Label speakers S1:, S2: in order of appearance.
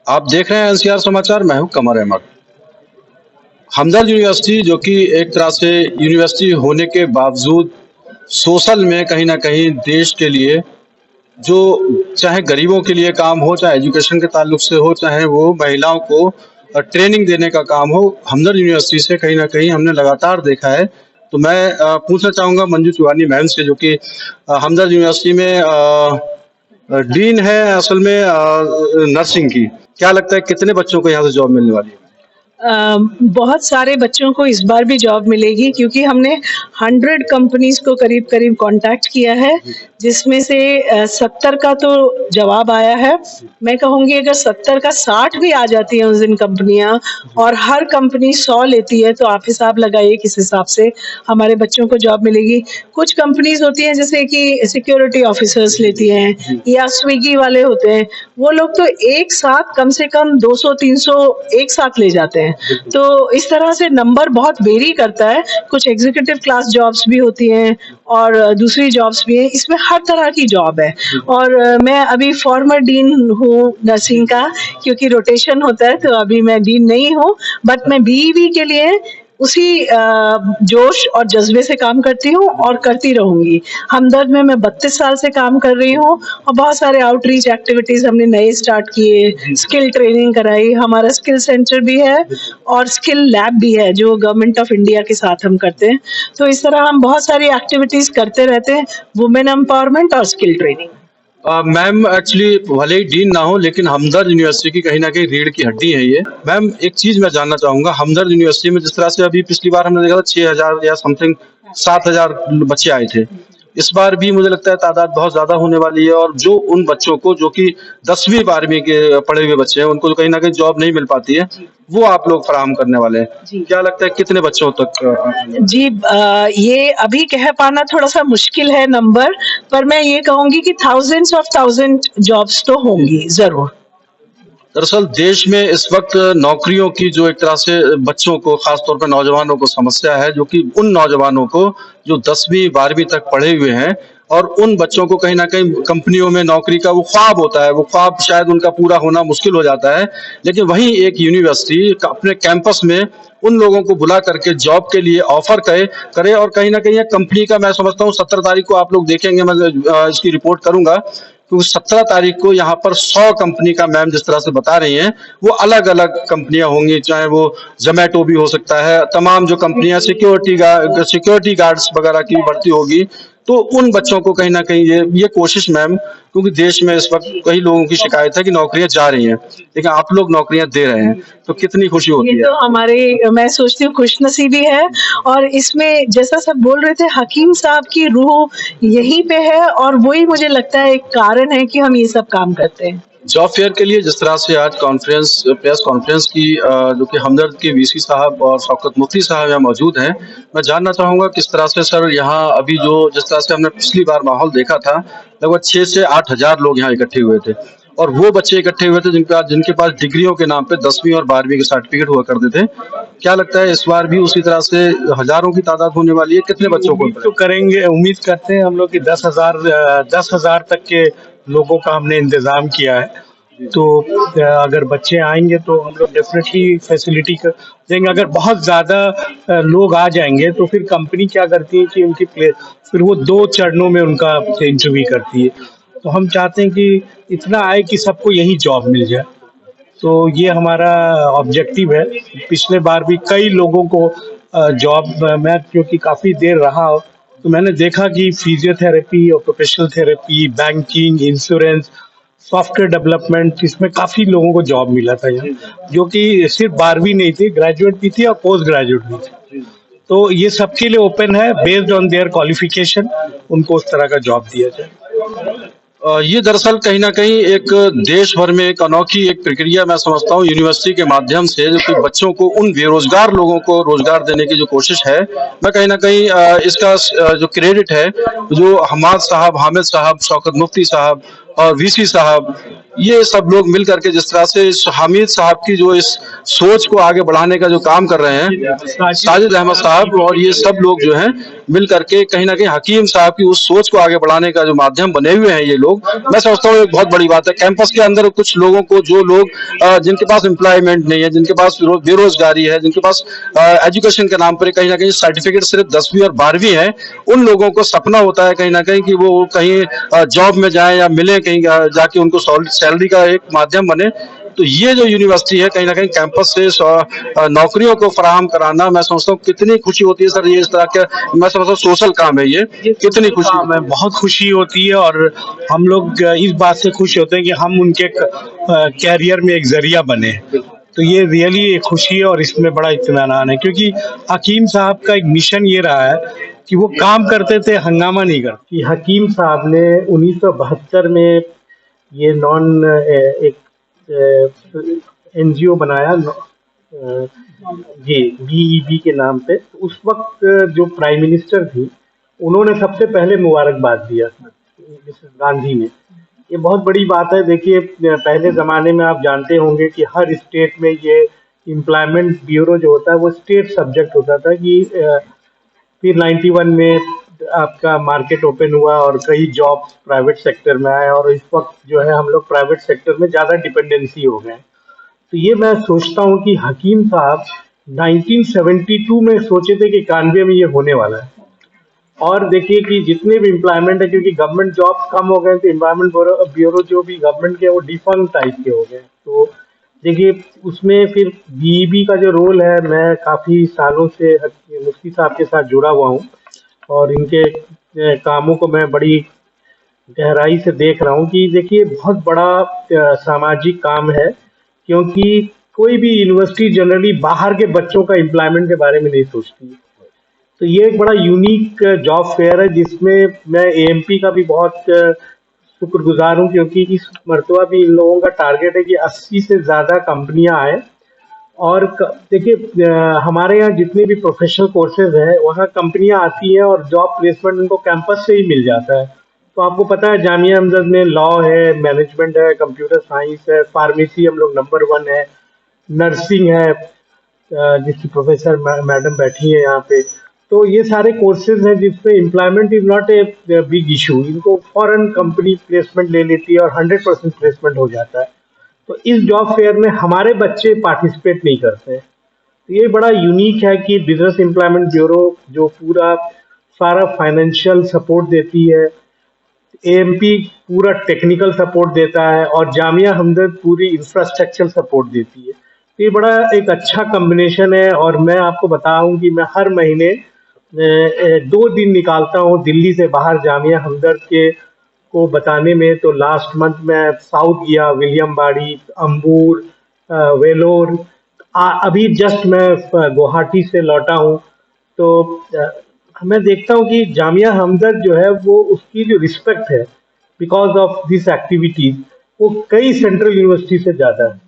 S1: आप देख रहे हैं एनसीआर समाचार। मैं हूं कमर अहमद। हमदर्द यूनिवर्सिटी जो कि एक तरह से यूनिवर्सिटी होने के बावजूद सोशल में कहीं ना कहीं देश के लिए जो चाहे गरीबों के लिए काम हो, चाहे एजुकेशन के ताल्लुक से हो, चाहे वो महिलाओं को ट्रेनिंग देने का काम हो, हमदर्द यूनिवर्सिटी से कहीं ना कहीं हमने लगातार देखा है। तो मैं पूछना चाहूंगा मंजू चुवानी मैम से, जो कि हमदर्द यूनिवर्सिटी में डीन है असल में नर्सिंग की। क्या लगता है कितने बच्चों को यहाँ से जॉब मिलने वाली है?
S2: बहुत सारे बच्चों को इस बार भी जॉब मिलेगी, क्योंकि हमने 100 कंपनीज को करीब करीब कांटेक्ट किया है, जिसमें से 70 का तो जवाब आया है। मैं कहूँगी अगर 70 का 60 भी आ जाती है उस दिन कंपनियां, और हर कंपनी 100 लेती है, तो आप हिसाब लगाइए किस हिसाब से हमारे बच्चों को जॉब मिलेगी। कुछ कंपनीज होती हैं जैसे कि सिक्योरिटी ऑफिसर्स लेती हैं, या स्विगी वाले होते हैं, वो लोग तो एक साथ कम से कम 200-300 एक साथ ले जाते हैं। तो इस तरह से नंबर बहुत वेरी करता है। कुछ एग्जीक्यूटिव क्लास जॉब्स भी होती हैं और दूसरी जॉब्स भी हैं। इसमें हर तरह की जॉब है। और मैं अभी फॉर्मर डीन हूँ नर्सिंग का, क्योंकि रोटेशन होता है, तो अभी मैं डीन नहीं हूँ, बट मैं बीईबी के लिए उसी जोश और जज्बे से काम करती हूँ और करती रहूंगी। हमदर्द में मैं 32 साल से काम कर रही हूँ, और बहुत सारे आउटरीच एक्टिविटीज हमने नए स्टार्ट किए, स्किल ट्रेनिंग कराई। हमारा स्किल सेंटर भी है और स्किल लैब भी है, जो गवर्नमेंट ऑफ इंडिया के साथ हम करते हैं। तो इस तरह हम बहुत सारी एक्टिविटीज करते रहते हैं, वुमेन एम्पावरमेंट और स्किल ट्रेनिंग।
S1: मैम एक्चुअली भले ही डीन ना हो, लेकिन हमदर्द यूनिवर्सिटी की कहीं ना कहीं रीढ़ की हड्डी है ये। मैम एक चीज मैं जानना चाहूंगा, हमदर्द यूनिवर्सिटी में जिस तरह से अभी पिछली बार हमने देखा था 6,000 या समथिंग 7,000 बच्चे आए थे, इस बार भी मुझे लगता है तादाद बहुत ज्यादा होने वाली है। और जो उन बच्चों को जो कि 10वीं 12वीं के पढ़े हुए बच्चे हैं, उनको तो कहीं ना कहीं जॉब नहीं मिल पाती है, वो आप लोग फराहम करने वाले हैं। क्या लगता है कितने बच्चों तक
S2: जी, ये अभी कह पाना थोड़ा सा मुश्किल है नंबर, पर मैं ये कहूंगी कि थाउजेंड्स ऑफ थाउजेंड जॉब्स तो होंगी जरूर।
S1: दरअसल देश में इस वक्त नौकरियों की जो एक तरह से बच्चों को, खासतौर पर नौजवानों को समस्या है, जो कि उन नौजवानों को जो 10वीं 12वीं तक पढ़े हुए हैं, और उन बच्चों को कहीं ना कहीं कंपनियों में नौकरी का वो ख्वाब होता है, वो ख्वाब शायद उनका पूरा होना मुश्किल हो जाता है। लेकिन वहीं एक यूनिवर्सिटी अपने कैंपस में उन लोगों को बुला करके जॉब के लिए ऑफर करे और कहीं ना कहीं कंपनी का, मैं समझता हूँ 17 तारीख को आप लोग देखेंगे, मैं इसकी रिपोर्ट करूंगा, क्योंकि 17 तारीख को यहाँ पर 100 कंपनी का, मैम जिस तरह से बता रही हैं, वो अलग अलग कंपनियां होंगी, चाहे वो जोमेटो भी हो सकता है, तमाम जो कंपनियां सिक्योरिटी गार्ड्स वगैरह की भर्ती होगी। तो उन बच्चों को कहीं ना कहीं ये कोशिश मैम, क्योंकि देश में इस वक्त कई लोगों की शिकायत है कि नौकरियां जा रही हैं, लेकिन आप लोग नौकरियां दे रहे हैं, तो कितनी खुशी होती है।
S2: ये तो हमारे, मैं सोचती हूँ, खुशनसीबी है। और इसमें जैसा सब बोल रहे थे, हकीम साहब की रूह यहीं पे है, और वही मुझे लगता है एक कारण है कि हम ये सब काम करते हैं।
S1: जॉब फेयर के लिए जिस तरह से आज प्रेस कॉन्फ्रेंस की, जो कि हमदर्द के वीसी साहब और शौकत मुफ्ती साहब यहाँ मौजूद हैं, मैं जानना चाहूंगा किस तरह से सर यहाँ अभी जो जिस तरह से हमने पिछली बार माहौल देखा था, लगभग 6 से 8 हजार लोग यहाँ इकट्ठे हुए थे, और वो बच्चे इकट्ठे हुए थे जिनके पास डिग्रियों के नाम पे 10वीं और 12वीं के सर्टिफिकेट हुआ करते थे। क्या लगता है इस बार भी उसी तरह से हजारों की तादाद होने वाली है? कितने बच्चों को
S3: तो करेंगे, उम्मीद करते हैं हम लोग कि 10,000 तक के लोगों का हमने इंतजाम किया है। तो अगर बच्चे आएंगे तो हम लोग डेफिनेटली फैसिलिटी कर देंगे। अगर बहुत ज़्यादा लोग आ जाएंगे तो फिर कंपनी क्या करती है कि उनकी फिर वो 2 चरणों में उनका इंटरव्यू करती है। तो हम चाहते हैं कि इतना आए कि सबको यही जॉब मिल जाए। तो ये हमारा ऑब्जेक्टिव है। पिछले बार भी कई लोगों को जॉब, मैं क्योंकि काफ़ी देर रहा, तो मैंने देखा कि physiotherapy, occupational therapy, banking, insurance, software development, इसमें काफ़ी लोगों को जॉब मिला था यहाँ, जो कि सिर्फ 12वीं नहीं थी, ग्रेजुएट भी थी और पोस्ट ग्रेजुएट भी थी। तो ये सबके लिए ओपन है, बेस्ड ऑन देयर क्वालिफिकेशन उनको उस तरह का जॉब दिया जाए।
S1: ये दरअसल कहीं ना कहीं एक देश भर में एक अनोखी एक प्रक्रिया मैं समझता हूँ, यूनिवर्सिटी के माध्यम से जो कि बच्चों को, उन बेरोजगार लोगों को रोजगार देने की जो कोशिश है, मैं कहीं ना कहीं इसका जो क्रेडिट है, जो हामिद साहब, शौकत मुफ्ती साहब और वीसी साहब, ये सब लोग मिल करके जिस तरह से इस हामिद साहब की जो इस सोच को आगे बढ़ाने का जो काम कर रहे हैं, साजिद अहमद साहब और ये सब लोग जो हैं मिल करके कहीं ना कहीं हकीम साहब की उस सोच को आगे बढ़ाने का जो माध्यम बने हुए हैं ये लोग, मैं समझता हूँ एक बहुत बड़ी बात है। कैंपस के अंदर कुछ लोगों को, जो लोग जिनके पास एम्प्लॉयमेंट नहीं है, जिनके पास बेरोजगारी है, जिनके पास एजुकेशन के नाम पर कहीं ना कहीं सर्टिफिकेट सिर्फ 10वीं और 12वीं है, उन लोगों को सपना होता है कहीं ना कहीं कि वो कहीं जॉब में जाए या मिले कहीं जाके उनको सैलरी का एक माध्यम बने। तो ये जो यूनिवर्सिटी है कहीं ना कहीं कैंपस से नौकरियों को फराहम कराना, मैं समझता हूँ कितनी खुशी होती है सर। ये इस तरह का मैं समझता हूँ सोशल काम है, ये कितनी खुशी
S3: काम है, बहुत खुशी होती है। और हम लोग इस बात से खुश होते हैं कि हम उनके कैरियर में एक जरिया बने। तो ये रियली एक खुशी है और इसमें बड़ा इत्मीनान है, क्योंकि हकीम साहब का एक मिशन ये रहा है कि वो काम करते थे, हंगामा नहीं करते। कि हकीम साहब ने 1972 में ये एक एनजीओ बनाया जी, बीईबी के नाम पे। उस वक्त जो प्राइम मिनिस्टर थी, उन्होंने सबसे पहले मुबारकबाद दिया मिसेस गांधी ने। ये बहुत बड़ी बात है। देखिए, पहले ज़माने में आप जानते होंगे कि हर स्टेट में ये एम्प्लॉयमेंट ब्यूरो जो होता है वो स्टेट सब्जेक्ट होता था। कि फिर 91 में आपका मार्केट ओपन हुआ और कई जॉब्स प्राइवेट सेक्टर में आए, और इस वक्त जो है हम लोग प्राइवेट सेक्टर में ज़्यादा डिपेंडेंसी हो गए। तो ये मैं सोचता हूँ कि हकीम साहब 1972 में सोचे थे कि 91 में ये होने वाला है। और देखिए कि जितने भी एम्प्लॉयमेंट है, क्योंकि गवर्नमेंट जॉब्स कम हो गए, तो एम्प्लॉयमेंट ब्यूरो जो भी गवर्नमेंट के वो डिफंक्ट टाइप के हो गए। तो देखिए उसमें फिर बीईबी का जो रोल है, मैं काफ़ी सालों से मुफ्ती साहब के साथ जुड़ा हुआ हूँ और इनके कामों को मैं बड़ी गहराई से देख रहा हूँ। कि देखिए बहुत बड़ा सामाजिक काम है, क्योंकि कोई भी यूनिवर्सिटी जनरली बाहर के बच्चों का एम्प्लॉयमेंट के बारे में नहीं सोचती। तो ये एक बड़ा यूनिक जॉब फेयर है, जिसमें मैं एएमपी का भी बहुत शुक्रगुजार हूँ, क्योंकि इस मरतबा भी इन लोगों का टारगेट है कि 80 से ज़्यादा कंपनियां आए। और देखिए हमारे यहाँ जितने भी प्रोफेशनल कोर्सेज हैं, वहाँ कंपनियां आती हैं और जॉब प्लेसमेंट उनको कैंपस से ही मिल जाता है। तो आपको पता है जामिया हमदर्द में लॉ है, मैनेजमेंट है, कंप्यूटर साइंस है, फार्मेसी हम लोग नंबर 1 है, नर्सिंग है, जिसकी प्रोफेसर मैडम बैठी है यहाँ पे। तो ये सारे कोर्सेज हैं जिसमें employment is not a big issue. इनको फॉरेन कंपनी प्लेसमेंट ले लेती है और 100% प्लेसमेंट हो जाता है। तो इस जॉब फेयर में हमारे बच्चे पार्टिसिपेट नहीं करते। तो ये बड़ा यूनिक है कि बिजनेस एम्प्लॉयमेंट ब्यूरो जो पूरा सारा फाइनेंशियल सपोर्ट देती है, एएमपी पूरा टेक्निकल सपोर्ट देता है, और जामिया हमदर्द पूरी इंफ्रास्ट्रक्चर सपोर्ट देती है। तो ये बड़ा एक अच्छा कॉम्बिनेशन है। और मैं आपको बताऊं कि मैं हर महीने 2 दिन निकालता हूँ दिल्ली से बाहर जामिया हमदर्द के को बताने में। तो लास्ट मंथ मैं साउथ गया, विलियम बाड़ी, अंबूर, वेलोर। अभी जस्ट मैं गुवाहाटी से लौटा हूँ। तो मैं देखता हूँ कि जामिया हमदर्द जो है वो उसकी जो रिस्पेक्ट है बिकॉज ऑफ दिस एक्टिविटीज, वो कई सेंट्रल यूनिवर्सिटी से ज़्यादा है।